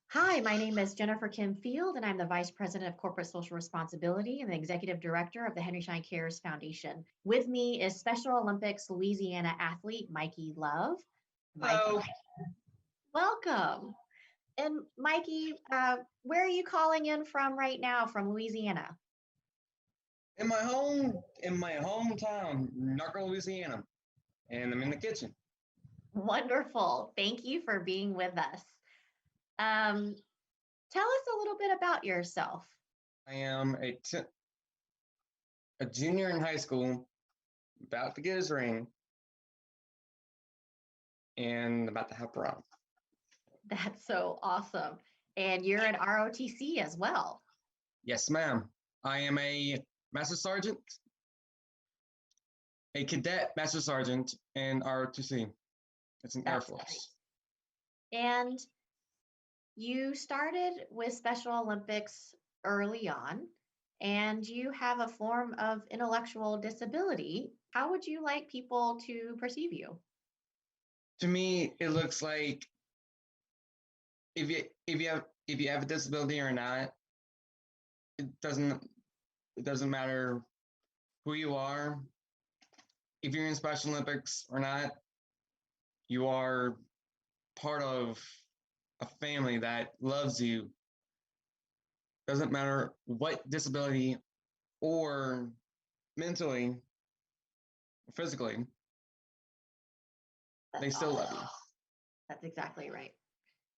Hi, my name is Jennifer Kim Field, and I'm the Vice President of Corporate Social Responsibility and the Executive Director of the Henry Schein Cares Foundation. With me is Special Olympics Louisiana athlete Mikey Love. Hello. Mikey, welcome. And Mikey, where are you calling in from right now from Louisiana? In my hometown, Narco, Louisiana, and I'm in the kitchen. Wonderful. Thank you for being with us. Um, Tell us a little bit about yourself. I am a junior in high school, about to get his ring, and about to help around. That's so awesome. And you're at ROTC as well. Yes, ma'am. I am a master sergeant, a cadet master sergeant in ROTC. It's an Air That's Force. great. And you started with Special Olympics early on, and you have a form of intellectual disability. How would you like people to perceive you? To me, it looks like if you have a disability or not, it doesn't matter who you are. If you're in Special Olympics or not, you are part of a family that loves you. Doesn't matter what disability or mentally, or physically, they That's still love awesome. you. That's exactly right.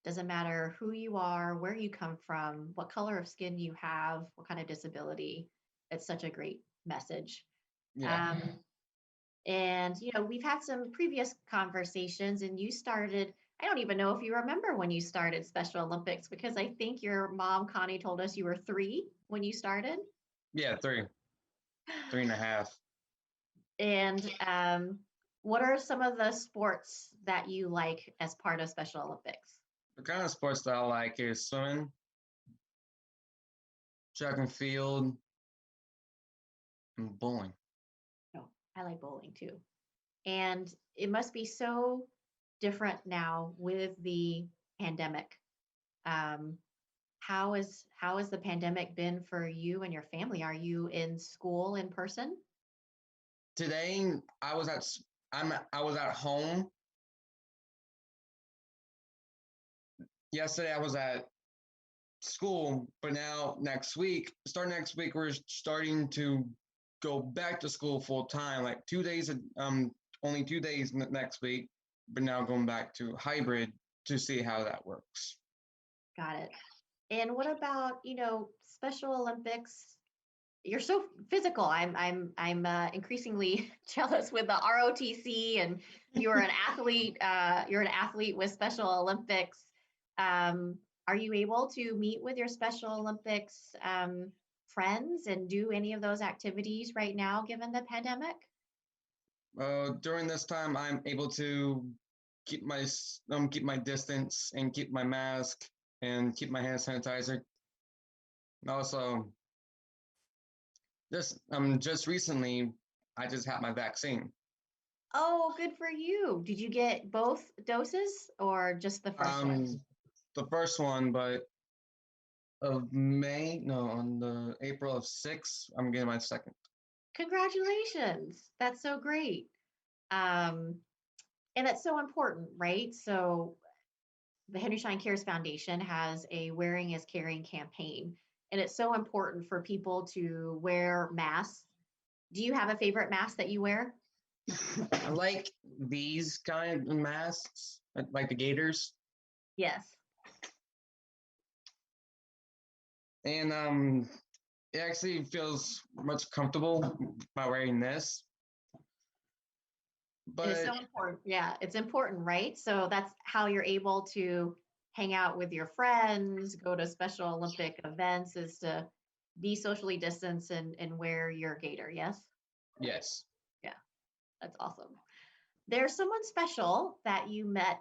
Doesn't matter who you are, where you come from, what color of skin you have, what kind of disability. It's such a great message. Yeah. Um, And, we've had some previous conversations, and you started, I don't even know if you remember when you started Special Olympics, because I think your mom, Connie, told us you were 3 when you started. Yeah, three and a half. And what are some of the sports that you like as part of Special Olympics? The kind of sports that I like is swimming, track and field, and bowling. Oh, I like bowling too. And it must be so different now with the pandemic. Um, how has the pandemic been for you and your family? Are you in school in person? Today I was at home. Yesterday I was at school, but now starting next week, we're starting to go back to school full time. Like 2 days, only 2 days next week, but now going back to hybrid to see how that works. Got it. And what about, Special Olympics? You're so physical. I'm increasingly jealous with the ROTC, and you're an athlete. You're an athlete with Special Olympics. Um, are you able to meet with your Special Olympics friends and do any of those activities right now, given the pandemic? During this time, I'm able to keep my distance and keep my mask and keep my hand sanitizer. And also, just recently, I just had my vaccine. Oh, good for you. Did you get both doses or just the first one? The first one, but of May, no, on the April of 6th, I'm getting my second. Congratulations. That's so great. Um, and it's so important, right? So the Henry Schein Cares Foundation has a Wearing is Caring campaign, and it's so important for people to wear masks. Do you have a favorite mask that you wear? I like these kind of masks, like the gaiters, Yes. and it actually feels much comfortable by wearing this. It is But so important. Yeah, it's important, right? So that's how you're able to hang out with your friends, go to Special Olympic events, is to be socially distanced and wear your gaiter. Yes? yes, Yeah, that's awesome. There's someone special that you met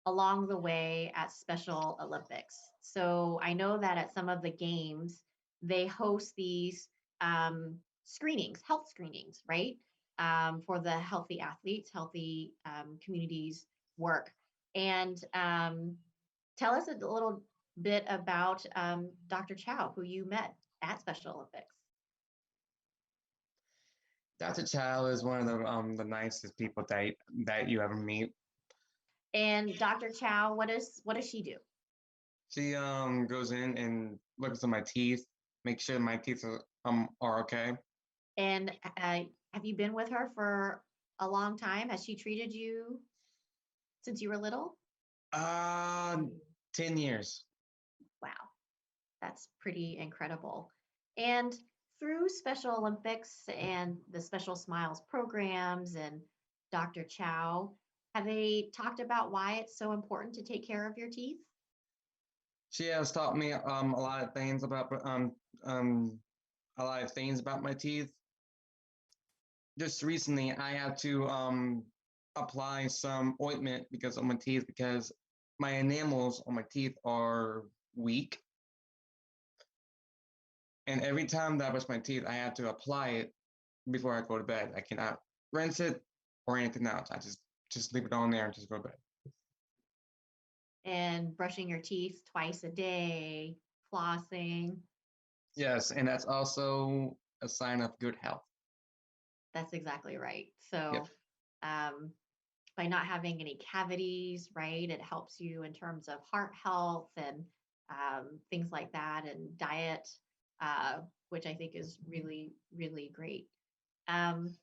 along the way at Special Olympics. So I know that at some of the games, they host these screenings, health screenings, right? For the healthy athletes, healthy communities work. And tell us a little bit about Dr. Chow, who you met at Special Olympics. Dr. Chow is one of the nicest people that you ever meet. And Dr. Chow, what does she do? She goes in and looks at my teeth, make sure my teeth are okay. And have you been with her for a long time? Has she treated you since you were little? Uh 10 years. Wow, that's pretty incredible. And through Special Olympics and the Special Smiles programs and Dr. Chow, have they talked about why it's so important to take care of your teeth? She has taught me a lot of things about um a lot of things about my teeth. Just recently I had to apply some ointment because of my teeth because my enamels on my teeth are weak. And every time that I brush my teeth, I have to apply it before I go to bed. I cannot rinse it or anything else. I just leave it on there and just go to bed. And brushing your teeth twice a day, flossing. Yes, and that's also a sign of good health. That's exactly right. Yep. So, um, by not having any cavities, right, it helps you in terms of heart health and things like that, and diet, uh, which I think is really, really great. Um,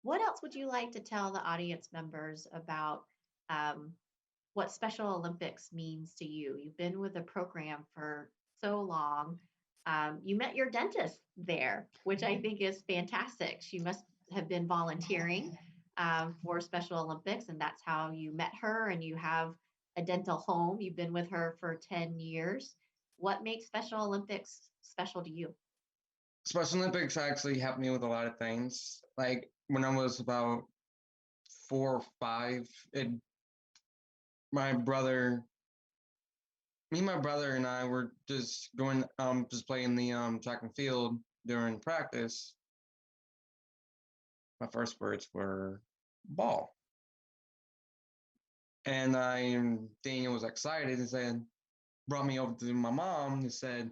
what else would you like to tell the audience members about um, what Special Olympics means to you? You've been with the program for so long. You met your dentist there, which I think is fantastic. She must have been volunteering for Special Olympics, and that's how you met her. And you have a dental home. You've been with her for 10 years. What makes Special Olympics special to you? Special Olympics actually helped me with a lot of things. Like when I was about 4 or 5, my brother, my brother and I were just just playing the track and field during practice. My first words were ball. And Daniel was excited and said, brought me over to my mom and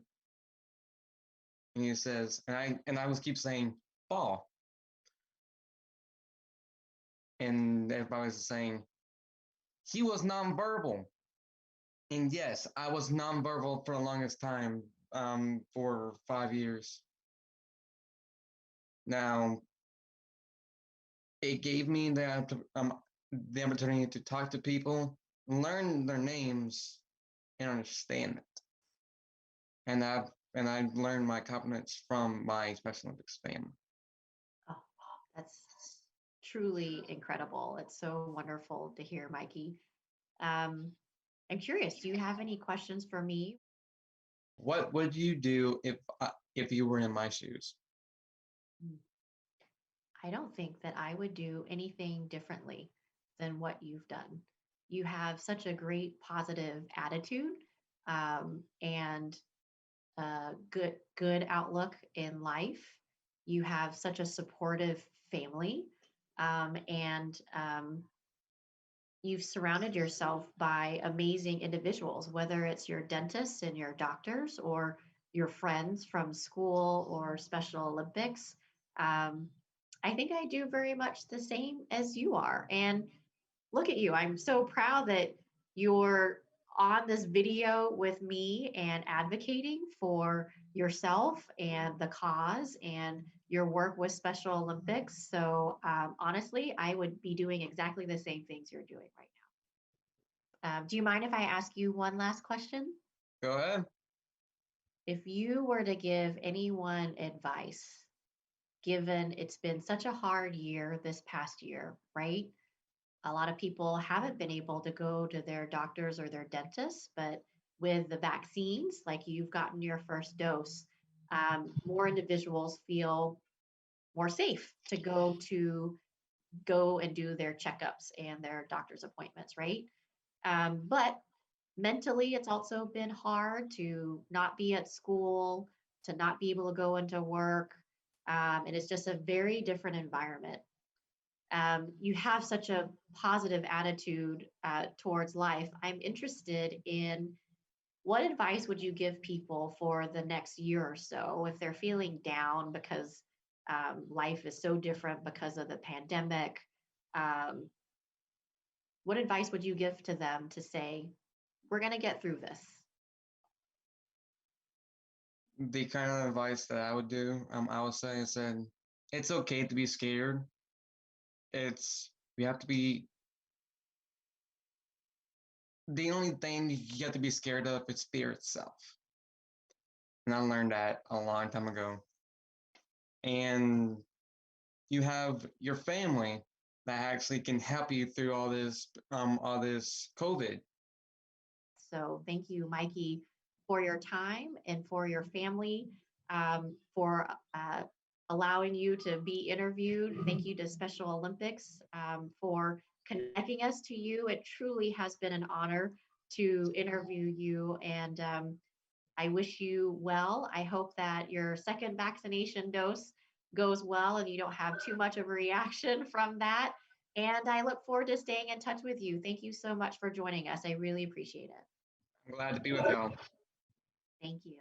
he says, and I was keep saying ball. And everybody was saying, he was nonverbal. And yes, I was nonverbal for the longest time, for 5 years. Now, it gave me the opportunity to talk to people, learn their names, and understand it. And I learned my confidence from my Special Olympics family. Oh, that's truly incredible. It's so wonderful to hear, Mikey. Um, I'm curious, do you have any questions for me? What would you do if you were in my shoes? Mm, I don't think that I would do anything differently than what you've done. You have such a great positive attitude and good outlook in life. You have such a supportive family, and you've surrounded yourself by amazing individuals, whether it's your dentists and your doctors or your friends from school or Special Olympics. Um, I think I do very much the same as you are. And look at you. I'm so proud that you're on this video with me and advocating for yourself and the cause and your work with Special Olympics. So, honestly, I would be doing exactly the same things you're doing right now. Do you mind if I ask you one last question? Go ahead. If you were to give anyone advice, given it's been such a hard year this past year, right? A lot of people haven't been able to go to their doctors or their dentists, but with the vaccines, like you've gotten your first dose, more individuals feel more safe to go and do their checkups and their doctor's appointments, right? But mentally, it's also been hard to not be at school, to not be able to go into work. And it's just a very different environment. You have such a positive attitude towards life. I'm interested in what advice would you give people for the next year or so if they're feeling down because life is so different because of the pandemic? Um, what advice would you give to them to say, we're going to get through this? The kind of advice that I would do, I would say, is that it's okay to be scared. It's we have to be the only thing you have to be scared of is fear itself. And I learned that a long time ago. And you have your family that actually can help you through all this COVID. So thank you, Mikey, for your time and for your family, for allowing you to be interviewed. Thank you to Special Olympics for connecting us to you. It truly has been an honor to interview you, and I wish you well. I hope that your second vaccination dose goes well and you don't have too much of a reaction from that. And I look forward to staying in touch with you. Thank you so much for joining us. I really appreciate it. I'm glad to be with y'all. Thank you.